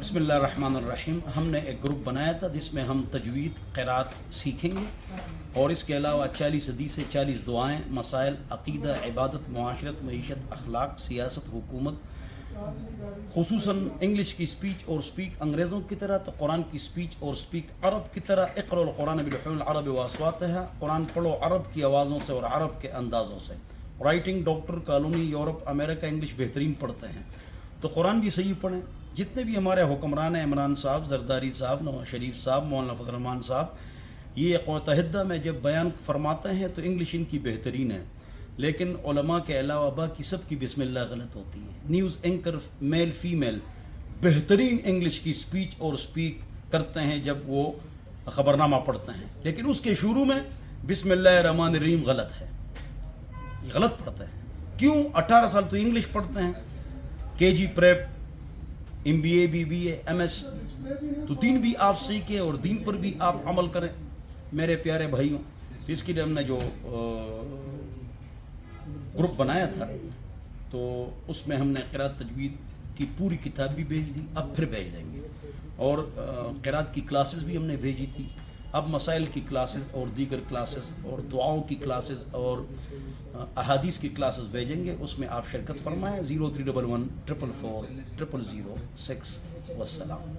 بسم اللہ الرحمن الرحیم. ہم نے ایک گروپ بنایا تھا جس میں ہم تجوید قرات سیکھیں گے اور اس کے علاوہ 40 حدیث سے 40 دعائیں، مسائل، عقیدہ، عبادت، معاشرت، معیشت، اخلاق، سیاست، حکومت، خصوصاً انگلش کی سپیچ اور سپیک انگریزوں کی طرح، تو قرآن کی سپیچ اور سپیک عرب کی طرح. اقرأ القرآن بلحون العرب واصواتها، قرآن پڑھو عرب کی آوازوں سے اور عرب کے اندازوں سے. رائٹنگ ڈاکٹر کالونی یورپ امریکہ انگلش بہترین پڑھتے ہیں تو قرآن بھی صحیح پڑھیں. جتنے بھی ہمارے حکمران ہیں، عمران صاحب، زرداری صاحب، نواز شریف صاحب، مولانا فضل الرحمان صاحب، یہ اقوام متحدہ میں جب بیان فرماتے ہیں تو انگلش ان کی بہترین ہے، لیکن علماء کے علاوہ باقی سب کی بسم اللہ غلط ہوتی ہے. نیوز اینکر میل فیمیل بہترین انگلش کی سپیچ اور سپیک کرتے ہیں جب وہ خبرنامہ پڑھتے ہیں، لیکن اس کے شروع میں بسم اللہ الرحمن الرحیم غلط ہے. یہ غلط پڑھتے ہیں. کیوں؟ 18 سال تو انگلش پڑھتے ہیں، K G prep, M B A, B B A, M S, تو دین بھی آپ سیکھیں اور دین پر بھی آپ عمل کریں میرے پیارے بھائیوں. تو اس کے لیے ہم نے جو گروپ بنایا تھا تو اس میں ہم نے قرات تجوید کی پوری کتاب بھی بھیج دی، اب پھر بھیج دیں گے، اور قرات کی کلاسز بھی ہم نے بھیجی تھی. اب مسائل کی کلاسز اور دیگر کلاسز اور دعاؤں کی کلاسز اور احادیث کی کلاسز بھیجیں گے. اس میں آپ شرکت فرمائیں. 0311 444 006. والسلام.